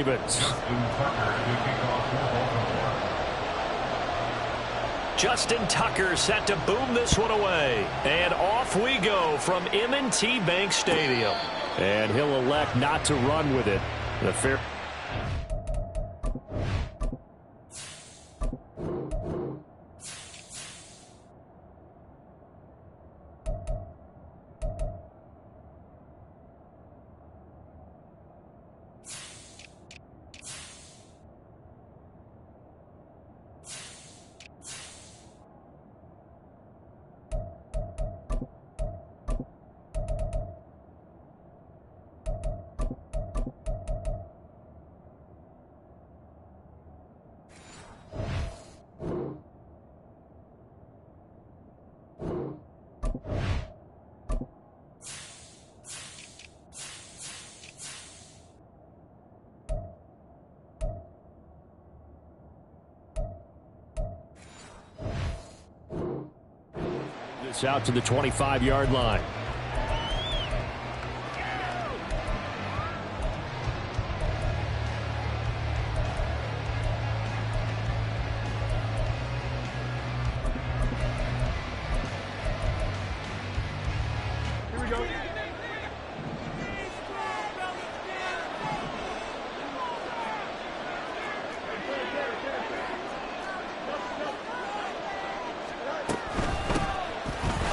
Ravens. Justin Tucker set to boom this one away. And off we go from M&T Bank Stadium. And he'll elect not to run with it. The fair. Out to the 25-yard line. Here we go.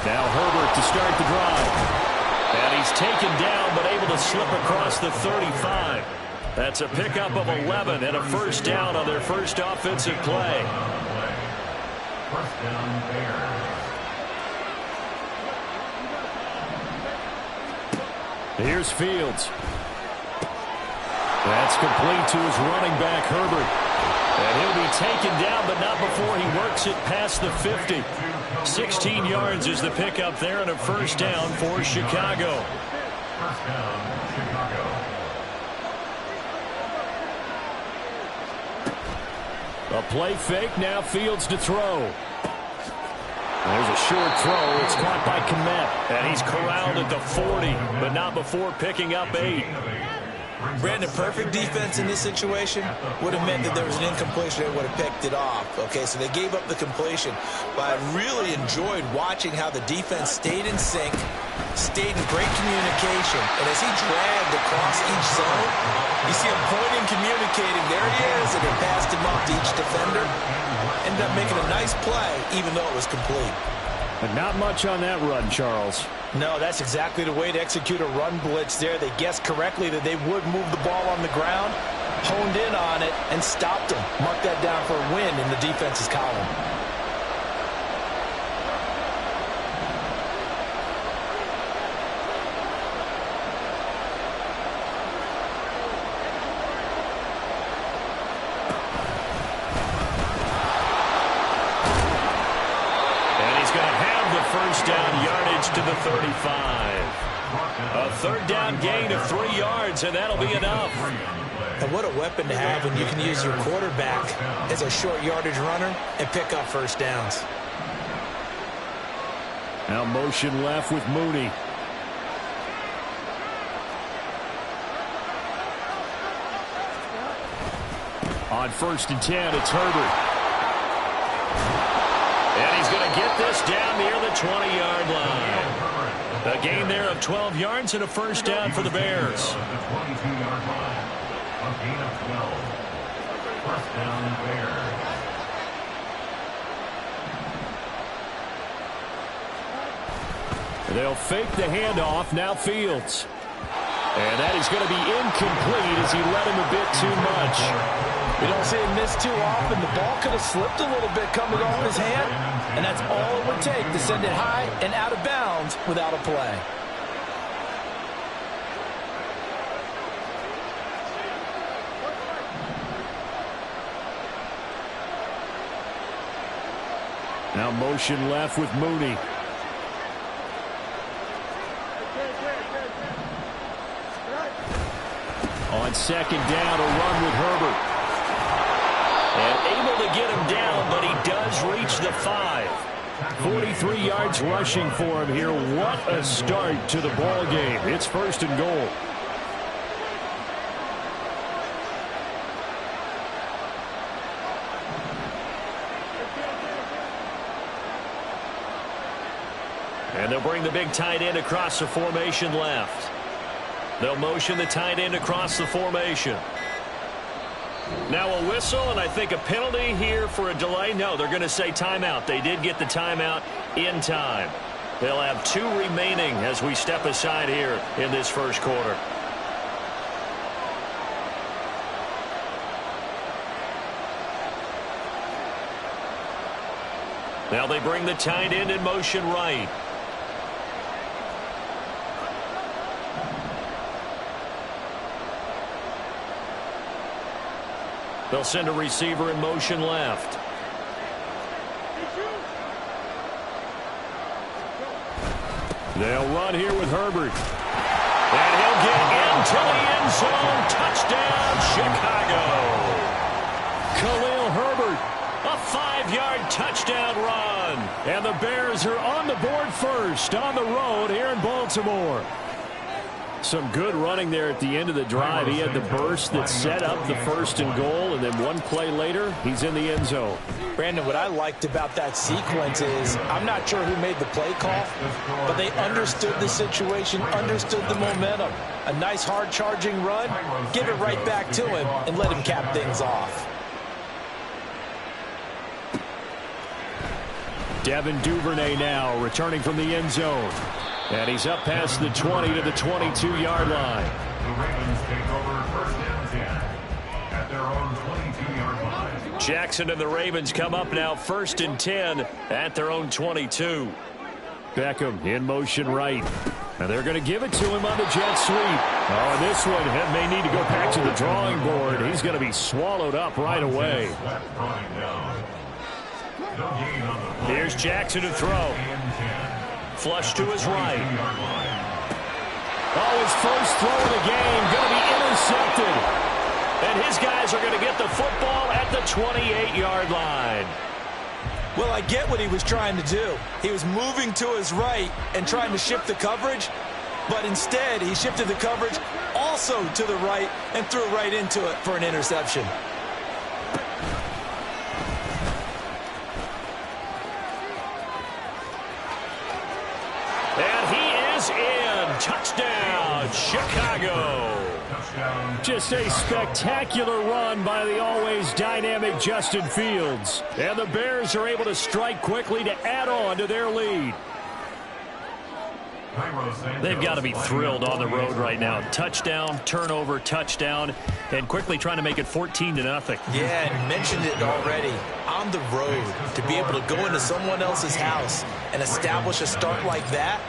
Now Herbert to start the drive. And he's taken down but able to slip across the 35. That's a pickup of 11 and a first down on their first offensive play. First down, Bears. Here's Fields. That's complete to his running back, Herbert. And he'll be taken down, but not before he works it past the 50. 16 yards is the pickup there and a first down for Chicago. First down, Chicago. A play fake, now Fields to throw. There's a short throw. It's caught by Kmet. And he's corralled at the 40, but not before picking up 8. Brandon, perfect defense in this situation would have meant that there was an incompletion that would have picked it off. Okay, so they gave up the completion. But I really enjoyed watching how the defense stayed in sync, stayed in great communication. And as he dragged across each zone, you see him pointing, communicating. There he is, and it passed him up to each defender. Ended up making a nice play, even though it was complete. But not much on that run, Charles. No, that's exactly the way to execute a run blitz there. They guessed correctly that they would move the ball on the ground, honed in on it, and stopped them. Mark that down for a win in the defense's column. First down yardage to the 35. A third down gain of 3 yards, and that'll be enough. And what a weapon to have when you can use your quarterback as a short yardage runner and pick up first downs. Now motion left with Mooney. On 1st and 10, it's Herbert. And he's going to get this down near the 20-yard line. A gain there of 12 yards and a first down for the Bears. The 22-yard line. A gain of 12. First down, Bears. They'll fake the handoff. Now Fields. And that is going to be incomplete as he let him a bit too much. We don't see him miss too often. The ball could have slipped a little bit coming off his hand, and that's all it would take to send it high and out of bounds without a play. Now motion left with Mooney. On 2nd down, a run with Herbert. And able to get him down, but he does reach the 5. 43 yards rushing for him here. What a start to the ball game. It's 1st and goal. And they'll bring the big tight end across the formation left. They'll motion the tight end across the formation. Now a whistle, and I think a penalty here for a delay. No, they're going to say timeout. They did get the timeout in time. They'll have 2 remaining as we step aside here in this first quarter. Now they bring the tight end in motion right. They'll send a receiver in motion left. They'll run here with Herbert. And he'll get into the end zone. Touchdown, Chicago. Khalil Herbert, a 5-yard touchdown run. And the Bears are on the board first on the road here in Baltimore. Some good running there at the end of the drive. He had the burst that set up the 1st and goal, and then one play later, he's in the end zone. Brandon, what I liked about that sequence is I'm not sure who made the play call, but they understood the situation, understood the momentum. A nice hard charging run, give it right back to him, and let him cap things off. Devin Duvernay now returning from the end zone. And he's up past the 20 to the 22-yard line. The Ravens take over 1st and 10 at their own 22-yard line. Jackson and the Ravens come up now 1st and 10 at their own 22. Beckham in motion right. And they're going to give it to him on the jet sweep. Oh, and this one may need to go back to the drawing board. He's going to be swallowed up right away. Here's Jackson to throw. Flush to his right. Oh, his first throw of the game going to be intercepted. And his guys are going to get the football at the 28-yard line. Well, I get what he was trying to do. He was moving to his right and trying to shift the coverage, but instead he shifted the coverage also to the right and threw right into it for an interception. Touchdown, Chicago. Just a spectacular run by the always dynamic Justin Fields. And the Bears are able to strike quickly to add on to their lead. They've got to be thrilled on the road right now. Touchdown, turnover, touchdown, and quickly trying to make it 14-0. Yeah, and mentioned it already. On the road, to be able to go into someone else's house and establish a start like that,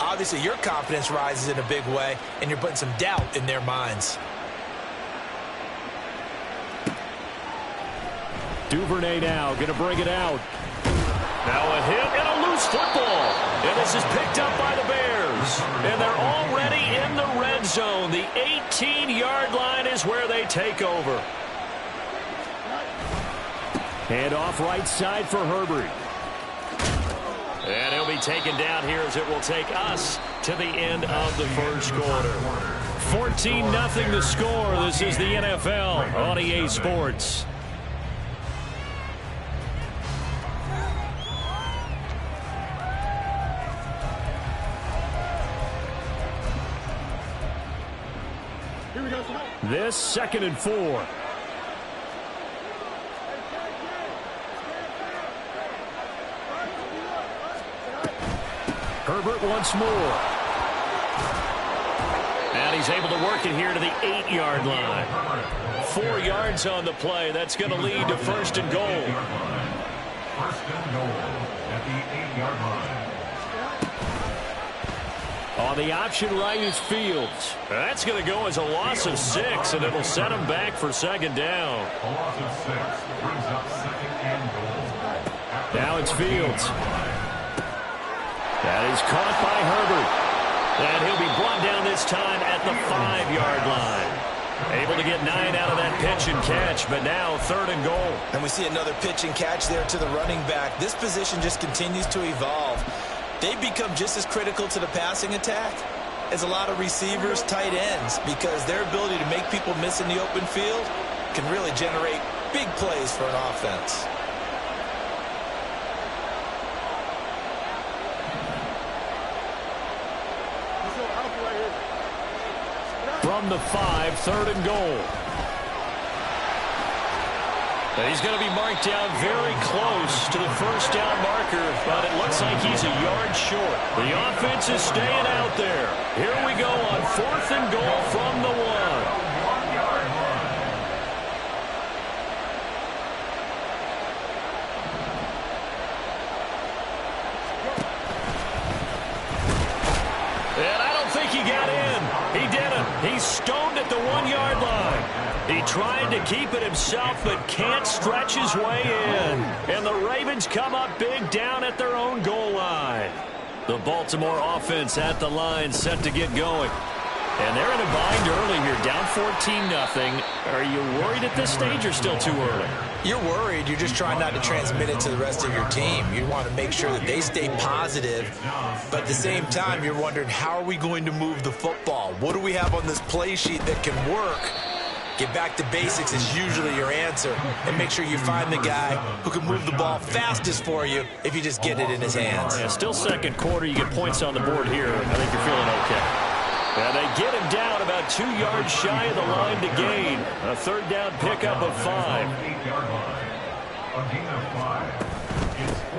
obviously your confidence rises in a big way, and you're putting some doubt in their minds. Duvernay now going to bring it out. Now a hit and a loose football. And this is picked up by the Bears. And they're already in the red zone. The 18-yard line is where they take over. Hand off right side for Herbert. And he'll be taken down here as it will take us to the end of the first quarter. 14-0 the score. This is the NFL on EA Sports. This 2nd and 4. Herbert once more. And he's able to work it here to the 8-yard line. 4 yards on the play. That's going to lead to 1st and goal. 1st and goal at the 8-yard line. On the option right is Fields. That's going to go as a loss of 6, and it'll set him back for 2nd down. A loss of 6 brings up 2nd and goal. Now it's Fields. That is caught by Herbert. And he'll be brought down this time at the 5-yard line. Able to get 9 out of that pitch and catch, but now 3rd and goal. And we see another pitch and catch there to the running back. This position just continues to evolve. They've become just as critical to the passing attack as a lot of receivers, tight ends, because their ability to make people miss in the open field can really generate big plays for an offense. from the 5, 3rd and goal. And he's going to be marked down very close to the first down marker, but it looks like he's a yard short. The offense is staying out there. Here we go on 4th and goal from the 1. He got in. He didn't. He's stoned at the 1-yard line. He tried to keep it himself, but can't stretch his way in. And the Ravens come up big down at their own goal line. The Baltimore offense at the line, set to get going. And they're in a bind early here, down 14-0. Are you worried at this stage or still too early? You're worried. You're just trying not to transmit it to the rest of your team. You want to make sure that they stay positive. But at the same time, you're wondering, how are we going to move the football? What do we have on this play sheet that can work? Get back to basics is usually your answer. And make sure you find the guy who can move the ball fastest for you if you just get it in his hands. Yeah, still second quarter. You get points on the board here. I think you're feeling okay. And they get him down about 2 yards shy of the line to gain. A 3rd down pickup of 5.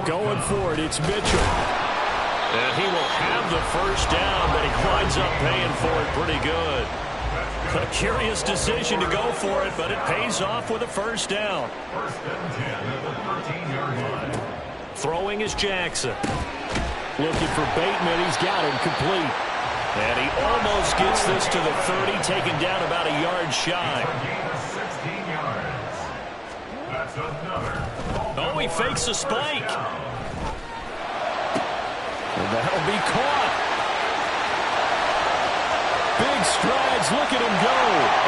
Going for it, it's Mitchell. And he will have the first down, but he winds up paying for it pretty good. A curious decision to go for it, but it pays off with a first down. Throwing is Jackson. Looking for Bateman, he's got him complete. And he almost gets this to the 30, taken down about a yard shy. Oh, he fakes a spike. And that'll be caught. Big strides, look at him go.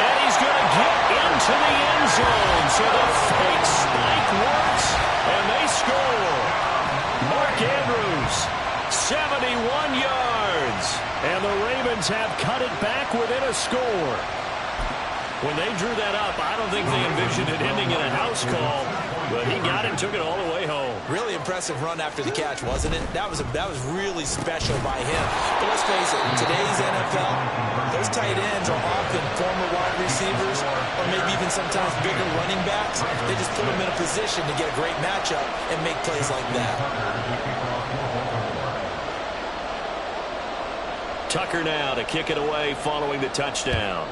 And he's going to get into the end zone. So the fake spike works, and they score. Mark Andrews, 71 yards. And the Ravens have cut it back within a score. When they drew that up, I don't think they envisioned it ending in a house call. But he got it and took it all the way home. Really impressive run after the catch, wasn't it? That was really special by him. But let's face it, in today's NFL, those tight ends are often former wide receivers or maybe even sometimes bigger running backs. They just put them in a position to get a great matchup and make plays like that. Tucker now to kick it away following the touchdown.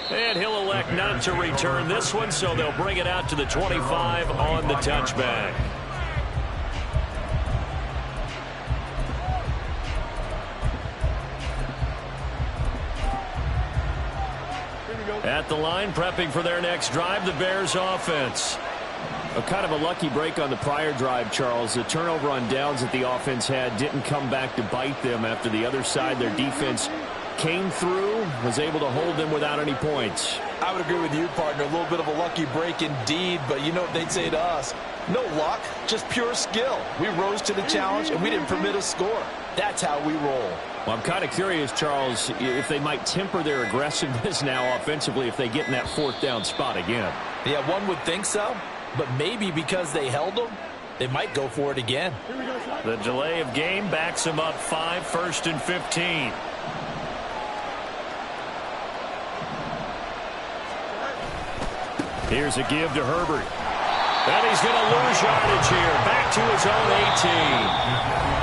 And he'll elect not to return this one, so they'll bring it out to the 25 on the touchback. At the line, prepping for their next drive, the Bears offense. A kind of a lucky break on the prior drive, Charles. The turnover on downs that the offense had didn't come back to bite them after the other side. Their defense came through, was able to hold them without any points. I would agree with you, partner. A little bit of a lucky break indeed, but you know what they'd say to us? No luck, just pure skill. We rose to the challenge, and we didn't permit a score. That's how we roll. Well, I'm kind of curious, Charles, if they might temper their aggressiveness now offensively if they get in that 4th down spot again. Yeah, one would think so, but maybe because they held them, they might go for it again. The delay of game backs them up 5, 1st and 15. Here's a give to Herbert. And he's going to lose yardage here. Back to his own 18.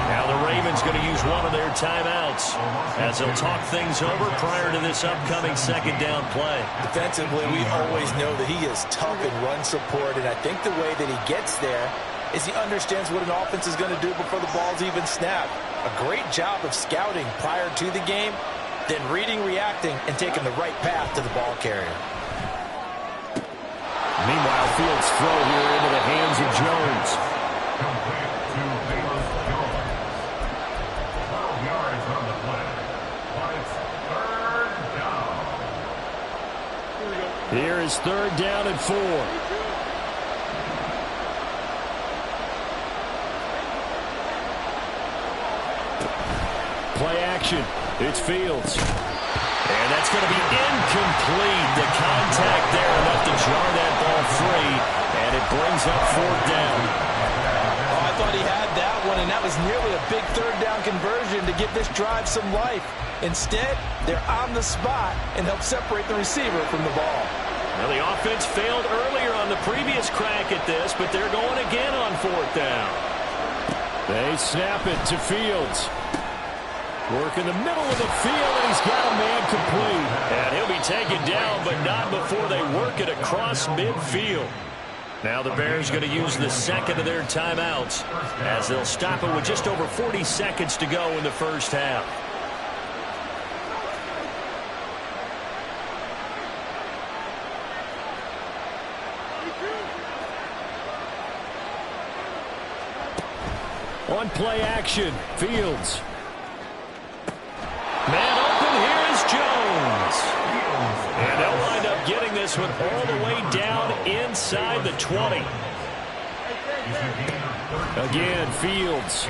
Now the Ravens going to use one of their timeouts as they'll talk things over prior to this upcoming 2nd down play. Defensively, we always know that he is tough in run support, and I think the way that he gets there is he understands what an offense is going to do before the ball's even snapped. A great job of scouting prior to the game, then reading, reacting, and taking the right path to the ball carrier. Meanwhile, Fields' throw here into the hands of Jones. Here is 3rd down and 4. Play action. It's Fields. And that's going to be incomplete. The contact there enough to jar that ball free. And it brings up 4th down. Oh, I thought he had that one one, and that was nearly a big third down conversion to give this drive some life. Instead, they're on the spot and help separate the receiver from the ball. Now, the offense failed earlier on the previous crack at this, but they're going again on fourth down. They snap it to Fields. Work in the middle of the field, and he's got a man complete. And he'll be taken down, but not before they work it across midfield. Now the Bears going to use the second of their timeouts as they'll stop it with just over 40 seconds to go in the first half. On play action, Fields. Man open, here is Jones. And they'll wind up getting this one all the way down inside the 20. Again, Fields.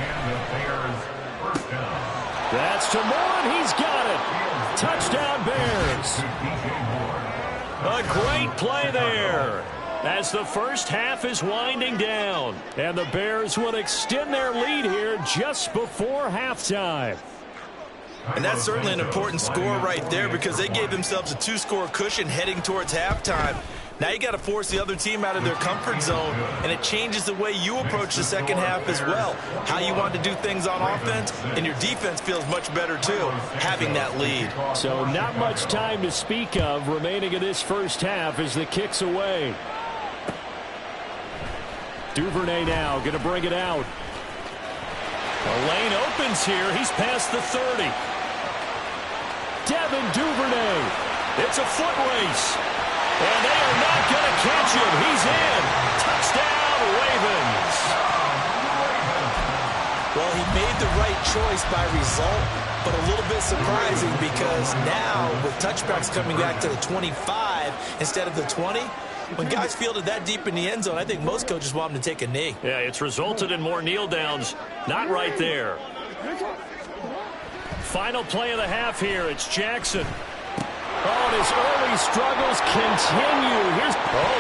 That's to Moore, and he's got it. Touchdown, Bears. A great play there as the first half is winding down. And the Bears will extend their lead here just before halftime. And that's certainly an important score right there because they gave themselves a 2-score cushion heading towards halftime. Now you got to force the other team out of their comfort zone, and it changes the way you approach the second half as well. How you want to do things on offense, and your defense feels much better too, having that lead. So not much time to speak of remaining in this first half as the kick's away. Duvernay now going to bring it out. The lane opens here. He's past the 30. Devin Duvernay. It's a foot race. And they are not going to catch him. He's in. Touchdown, Ravens. Well, he made the right choice by result, but a little bit surprising because now with touchbacks coming back to the 25 instead of the 20, when guys fielded that deep in the end zone, I think most coaches want them to take a knee. Yeah, it's resulted in more kneel downs. Not right there. Final play of the half here. It's Jackson. Oh, and his early struggles continue.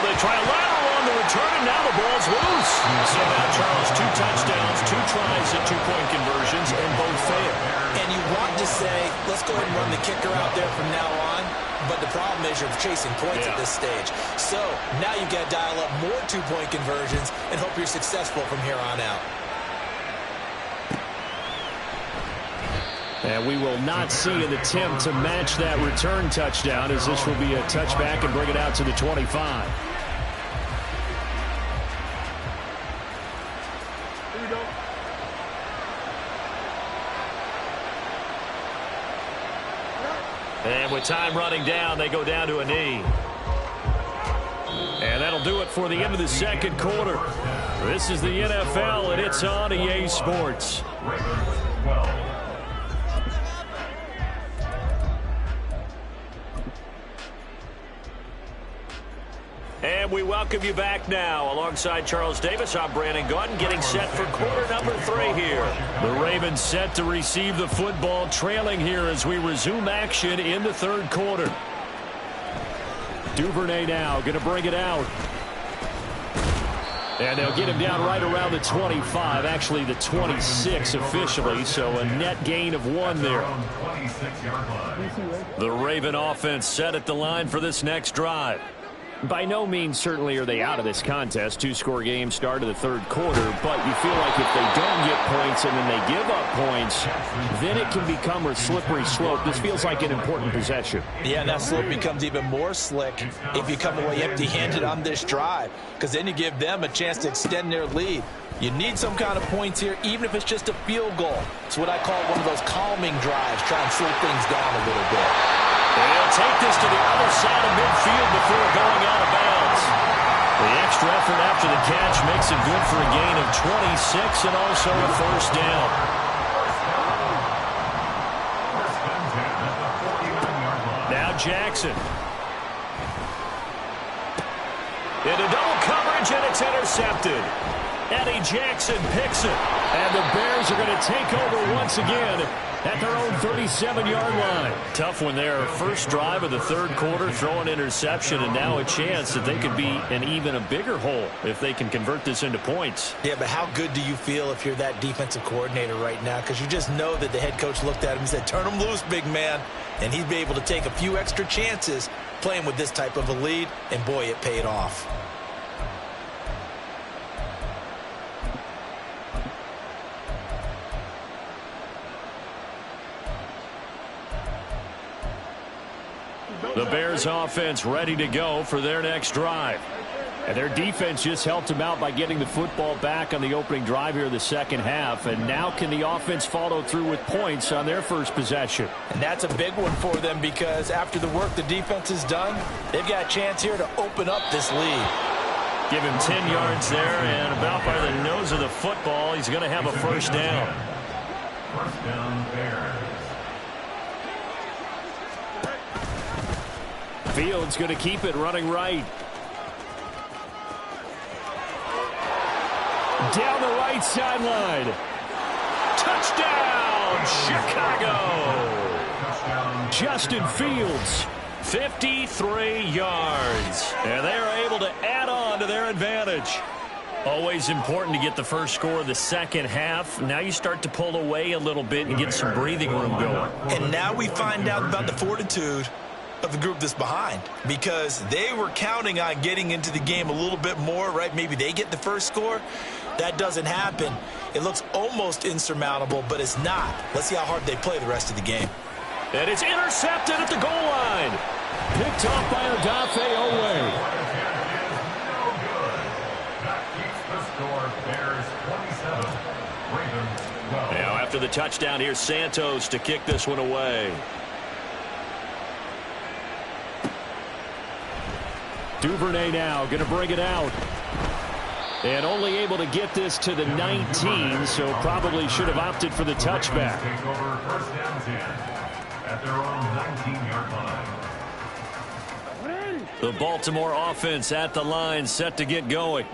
They try a lateral on the return, and now the ball's loose. So now, Charles, 2 touchdowns, 2 tries at 2-point conversions, and both fail. And you want to say, let's go ahead and run the kicker out there from now on. But the problem is you're chasing points at this stage. So now you got to dial up more 2-point conversions and hope you're successful from here on out. And we will not see an attempt to match that return touchdown as this will be a touchback and bring it out to the 25. And with time running down, they go down to a knee. And that'll do it for the end of the second quarter. This is the NFL, and it's on EA Sports. And we welcome you back now. Alongside Charles Davis, I'm Brandon Gaudin, getting set for quarter number 3 here. The Ravens set to receive the football, trailing here as we resume action in the third quarter. Duvernay now going to bring it out. And they'll get him down right around the 25, actually the 26 officially, so a net gain of 1 there. The Raven offense set at the line for this next drive. By no means certainly are they out of this contest. 2-score game start of the third quarter, but you feel like if they don't get points and then they give up points, then it can become a slippery slope. This feels like an important possession. Yeah, that slope becomes even more slick if you come away empty-handed on this drive, because then you give them a chance to extend their lead. You need some kind of points here, even if it's just a field goal. It's what I call one of those calming drives, try and slow things down a little bit. And he'll take this to the other side of midfield before going out of bounds. The extra effort after the catch makes it good for a gain of 26 and also a first down. Now Jackson. Into double coverage, and it's intercepted. Eddie Jackson picks it. And the Bears are going to take over once again at their own 37-yard line. Tough one there. First drive of the third quarter, throw an interception, and now a chance that they could be in even a bigger hole if they can convert this into points. Yeah, but how good do you feel if you're that defensive coordinator right now? Because you just know that the head coach looked at him and said, turn him loose, big man. And he'd be able to take a few extra chances playing with this type of a lead, and boy, it paid off. The Bears offense ready to go for their next drive. And their defense just helped them out by getting the football back on the opening drive here in the second half. And now can the offense follow through with points on their first possession? And that's a big one for them because after the work the defense has done, they've got a chance here to open up this lead. Give him 10 yards there, and about by the nose of the football, he's going to have a first down. First down, Bears. Fields going to keep it running right. Down the right sideline. Touchdown, Chicago. Justin Fields, 53 yards. And they are able to add on to their advantage. Always important to get the first score of the second half. Now you start to pull away a little bit and get some breathing room going. And now we find out about the fortitude of the group that's behind, because they were counting on getting into the game a little bit more, right? Maybe they get the first score. That doesn't happen. It looks almost insurmountable, but it's not. Let's see how hard they play the rest of the game. And it's intercepted at the goal line. Picked off by Odafe Owe. Now after the touchdown, here's Santos to kick this one away. Duvernay now going to bring it out. And only able to get this to the 19, so probably should have opted for the touchback. Take over first down 10 at their own 19-yard line. The Baltimore offense at the line, set to get going.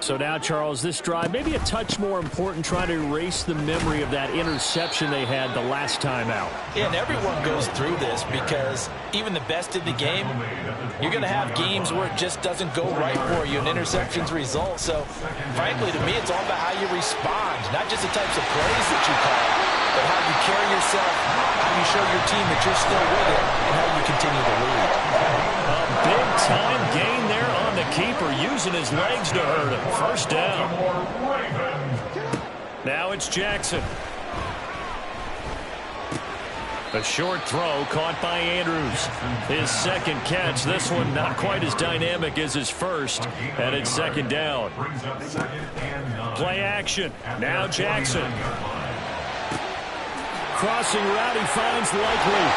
So now, Charles, this drive maybe a touch more important, trying to erase the memory of that interception they had the last time out. Yeah, and everyone goes through this because even the best in the game, you're going to have games where it just doesn't go right for you, and interceptions result. So, frankly, to me, it's all about how you respond, not just the types of plays that you call, but how you carry yourself, how you show your team that you're still with it, and how you continue to lead. A big-time gain there on the keeper, using his legs to hurt him. First down. Now it's Jackson. A short throw caught by Andrews. His second catch. This one not quite as dynamic as his first. And it's second down. Play action. Now Jackson. Crossing route, he finds Likely.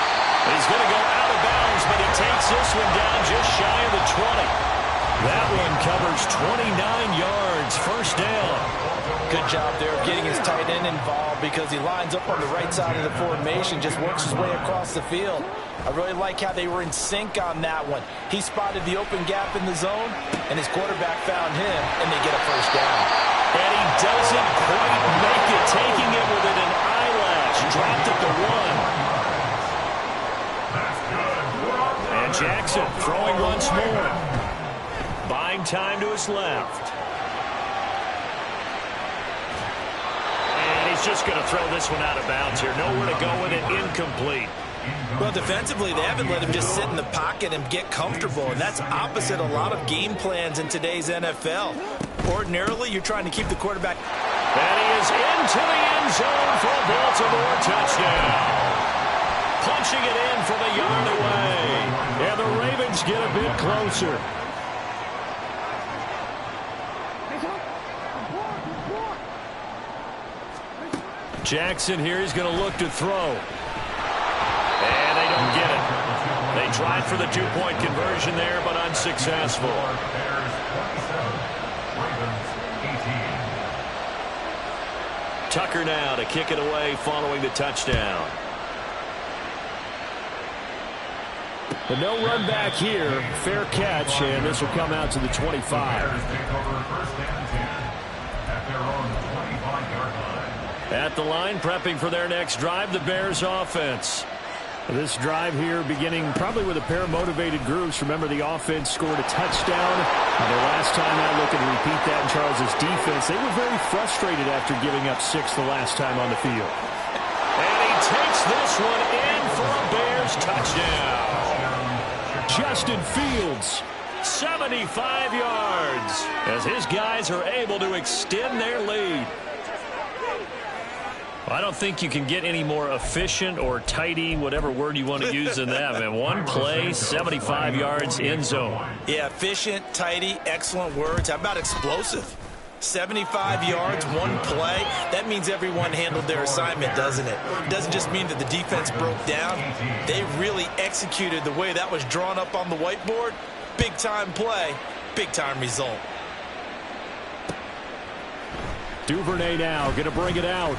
He's going to go out of bounds, but he takes this one down just shy of the 20. That one covers 29 yards. First down. Good job there of getting his tight end involved because he lines up on the right side of the formation, just works his way across the field. I really like how they were in sync on that one. He spotted the open gap in the zone, and his quarterback found him, and they get a first down. And he doesn't quite make it, taking it within an eyelash. Dropped at the 1. And Jackson throwing once more. Buying time to his left. And he's just going to throw this one out of bounds here. Nowhere to go with it. Incomplete. Well, defensively, they haven't let him just sit in the pocket and get comfortable, and that's opposite a lot of game plans in today's NFL. Ordinarily, you're trying to keep the quarterback. And he is into the end zone for a Baltimore touchdown. Punching it in from a yard away. And the Ravens get a bit closer. Jackson here, he's going to look to throw. And they don't get it. They tried for the two-point conversion there, but unsuccessful. Tucker now to kick it away following the touchdown. But no run back here. Fair catch, and this will come out to the 25. at their own 25-yard line. At the line, prepping for their next drive, the Bears offense. This drive here beginning probably with a pair of motivated groups. Remember, the offense scored a touchdown. The last time out, looking to repeat that in Charles' defense. They were very frustrated after giving up 6 the last time on the field. And he takes this one in for a Bears touchdown. Justin Fields, 75 yards, as his guys are able to extend their lead. I don't think you can get any more efficient or tidy, whatever word you want to use in that, man. One play, 75 yards, end zone. Yeah, efficient, tidy, excellent words. How about explosive? 75 yards, one play. That means everyone handled their assignment, doesn't it? It doesn't just mean that the defense broke down. They really executed the way that was drawn up on the whiteboard. Big-time play, big-time result. Duvernay now going to bring it out.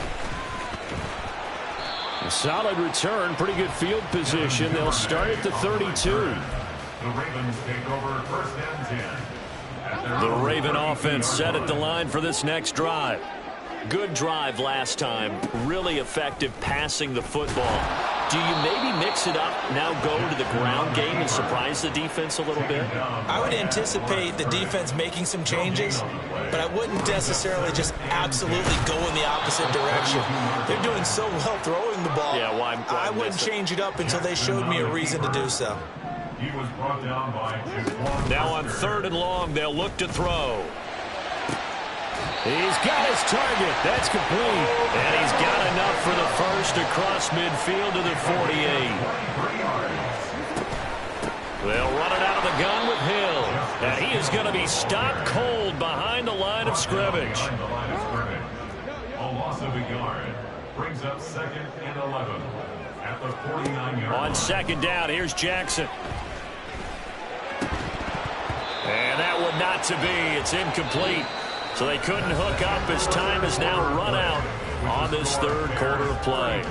A solid return, pretty good field position. They'll start at the 32. The Ravens take over first and 10. The Raven offense set at the line for this next drive. Good drive last time. Really effective passing the football. Do you maybe mix it up, now go to the ground game and surprise the defense a little bit? I would anticipate the defense making some changes, but I wouldn't necessarily just absolutely go in the opposite direction. They're doing so well throwing the ball. Yeah, why I wouldn't change it up until they showed me a reason to do so. He was brought down by Juwan. Now on 3rd and long, they'll look to throw. He's got his target. That's complete. And he's got enough for the first across midfield to the 48. They'll run it out of the gun with Hill. And he is going to be stopped cold behind the line of scrimmage. A loss of a yard brings up 2nd and 11 at the 49-yard line. On 2nd down, here's Jackson. And that one not to be. It's incomplete. So they couldn't hook up as time has now run out on this 3rd quarter of play.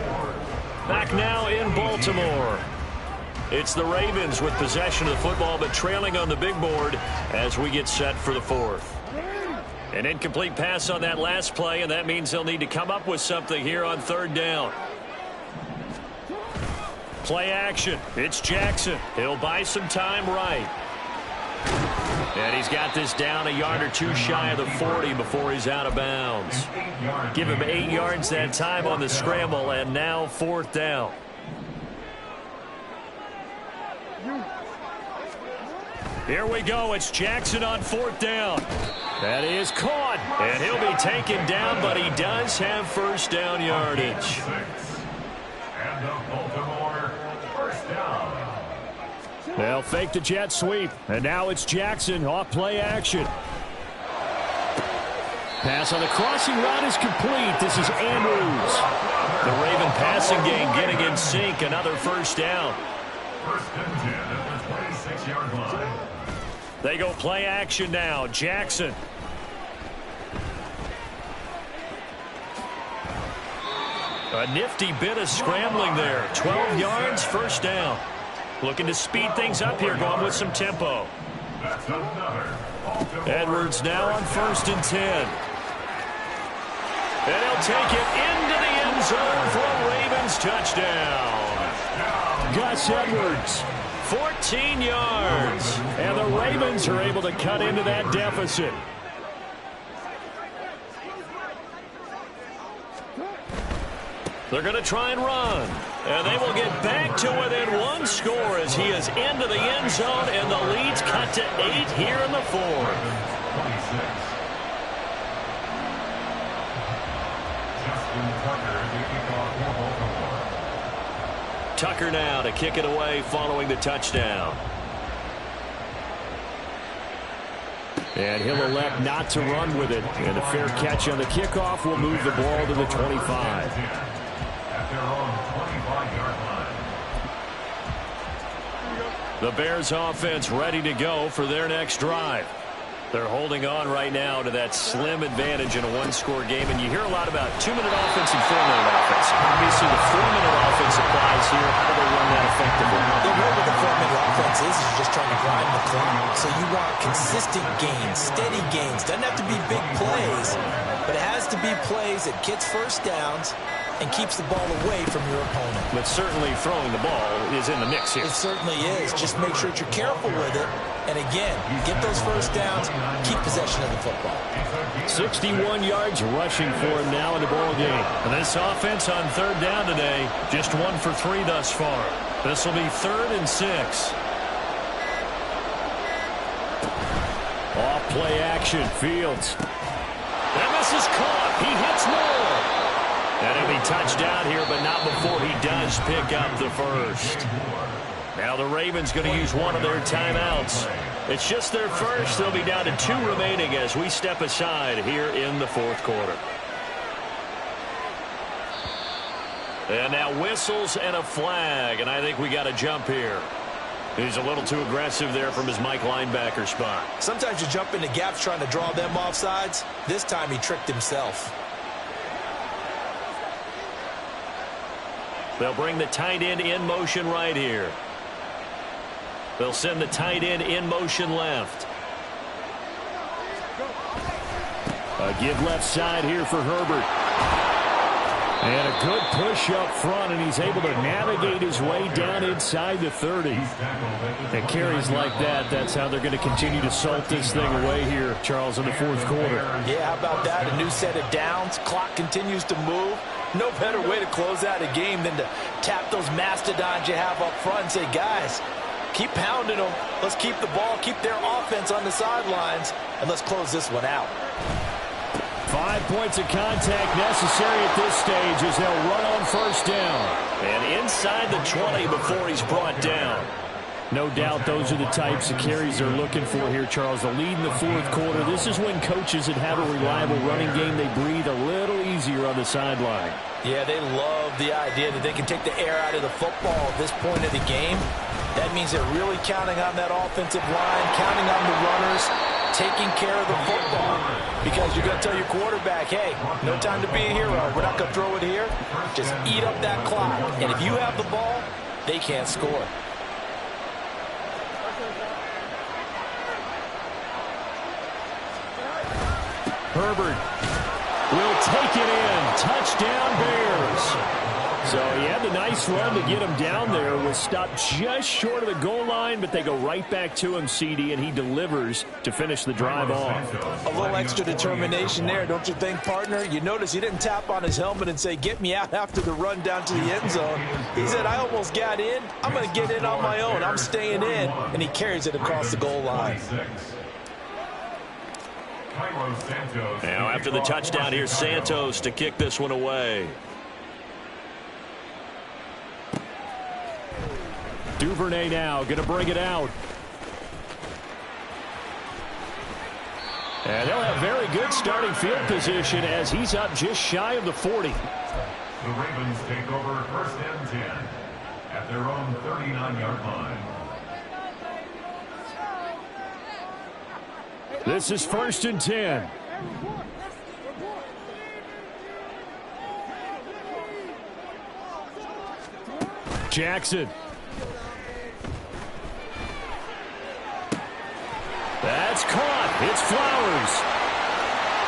Back now in Baltimore. It's the Ravens with possession of the football, but trailing on the big board as we get set for the 4th. An incomplete pass on that last play, and that means they'll need to come up with something here on 3rd down. Play action. It's Jackson. He'll buy some time right. And he's got this down a yard or two shy of the 40 before he's out of bounds. Give him 8 yards that time on the scramble, and now 4th down. Here we go. It's Jackson on 4th down. That is caught, and he'll be taken down, but he does have first down yardage. And the Baltimore first down. They'll fake the jet sweep, and now it's Jackson off play action. Pass on the crossing route is complete. This is Andrews. The Raven passing game getting in sync. Another first down. First and 10 at the 26-yard line. They go play action now. Jackson. A nifty bit of scrambling there. 12 yards, first down. Looking to speed things up here, going with some tempo. That's another. Edwards now on 1st and 10. And he'll take it into the end zone for a Ravens touchdown. Gus Edwards, 14 yards. And the Ravens are able to cut into that deficit. They're going to try and run. And they will get back to within 1 score as he is into the end zone, and the lead's cut to 8 here in the 4th. 26. Justin Tucker to kick off for Baltimore. Tucker now to kick it away following the touchdown. And he'll elect not to run with it. And a fair catch on the kickoff will move the ball to the 25. At their own 25-yard line. The Bears offense ready to go for their next drive. They're holding on right now to that slim advantage in a 1-score game. And you hear a lot about 2-minute offense and 4-minute offense. Obviously, the 4-minute offense applies here. How do they run that effectively? The way with the 4-minute offense is just trying to grind the clock. So you want consistent gains, steady gains. Doesn't have to be big plays, but it has to be plays that gets first downs and keeps the ball away from your opponent. But certainly throwing the ball is in the mix here. It certainly is. Just make sure that you're careful with it. And again, get those first downs, keep possession of the football. 61 yards rushing for him now in the ball game. And this offense on third down today, just 1 for 3 thus far. This will be 3rd and 6. Off play action, Fields. And this is caught. He hits Moore. And he'll be touchdown here, but not before he does pick up the first. Now the Ravens going to use one of their timeouts. It's just their first. They'll be down to 2 remaining as we step aside here in the 4th quarter. And now whistles and a flag, and I think we got a jump here. He's a little too aggressive there from his Mike linebacker spot. Sometimes you jump into gaps trying to draw them off sides. This time he tricked himself. They'll bring the tight end in motion right here. They'll send the tight end in motion left. A give left side here for Herbert. And a good push up front, and he's able to navigate his way down inside the 30. And carries like that, that's how they're going to continue to salt this thing away here, Charles, in the 4th quarter. Yeah, how about that? A new set of downs. Clock continues to move. No better way to close out a game than to tap those mastodons you have up front and say, guys, keep pounding them. Let's keep the ball, keep their offense on the sidelines, and let's close this one out. 5 points of contact necessary at this stage as they'll run on first down. And inside the 20 before he's brought down. No doubt those are the types of carries they're looking for here, Charles. The lead in the 4th quarter. This is when coaches that have a reliable running game, they breathe a little easier on the sideline. Yeah, they love the idea that they can take the air out of the football at this point of the game. That means they're really counting on that offensive line, counting on the runners, taking care of the football. Because you're going to tell your quarterback, hey, no time to be a hero. We're not going to throw it here. Just eat up that clock. And if you have the ball, they can't score. Herbert will take it in. Touchdown, Bears. So he had the nice run to get him down there. Was stopped just short of the goal line, but they go right back to him, CD, and he delivers to finish the drive off. A little extra determination there, don't you think, partner? You notice he didn't tap on his helmet and say, get me out after the run down to the end zone. He said, I almost got in. I'm going to get in on my own. I'm staying in. And he carries it across the goal line. Now after the touchdown, here's Santos to kick this one away. Duvernay now going to bring it out. And they'll have very good starting field position as he's up just shy of the 40. The Ravens take over 1st and 10 at their own 39-yard line. This is 1st and 10. Jackson. That's caught. It's Flowers.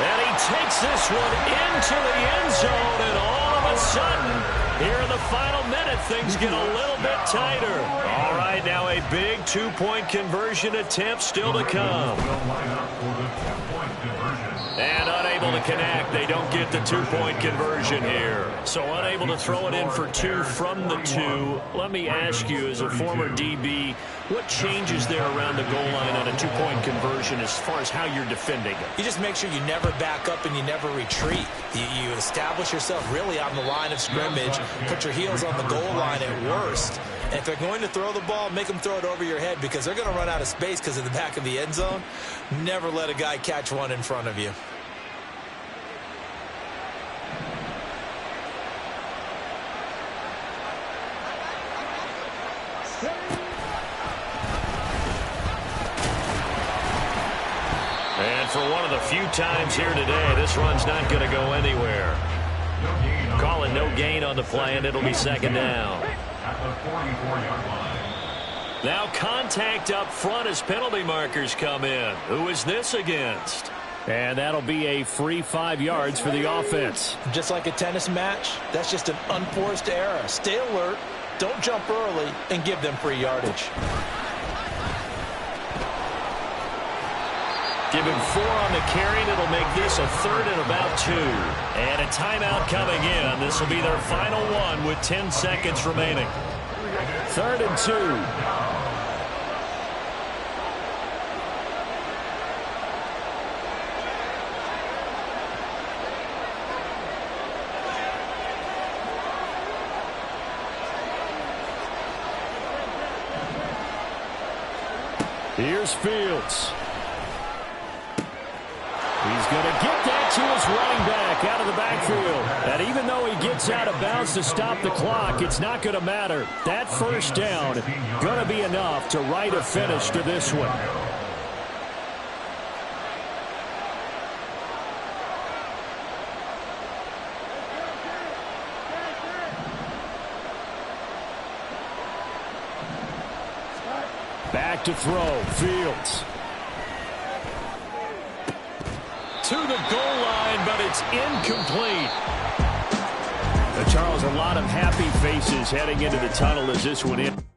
And he takes this one into the end zone, and all of a sudden, here in the final minute, things get a little bit tighter. All right, now a big 2-point conversion attempt still to come. And unable to connect. They don't get the 2-point conversion here. So unable to throw it in for 2 from the 2. Let me ask you, as a former DB, what changes there around the goal line on a 2-point conversion as far as how you're defending it? You just make sure you never back up and you never retreat. You establish yourself really on the line of scrimmage, put your heels on the goal line at worst. And if they're going to throw the ball, make them throw it over your head because they're going to run out of space because of the back of the end zone. Never let a guy catch one in front of you. And for one of the few times here today, this run's not going to go anywhere. Call it no gain on the play, and it'll be 2nd down. At the 44-yard line. Now contact up front as penalty markers come in. Who is this against? And that'll be a free 5 yards for the offense. Just like a tennis match, that's just an unforced error. Stay alert, don't jump early, and give them free yardage. Give him 4 on the carry, and it'll make this a 3rd and about 2. And a timeout coming in. This will be their final one with 10 seconds remaining. 3rd and 2. Here's Fields. He's going to get that to his running back out of the backfield. And even though he gets out of bounds to stop the clock, it's not going to matter. That first down going to be enough to write a finish to this one. Back to throw, Fields. To the goal line, but it's incomplete. Charles, a lot of happy faces heading into the tunnel as this one ends.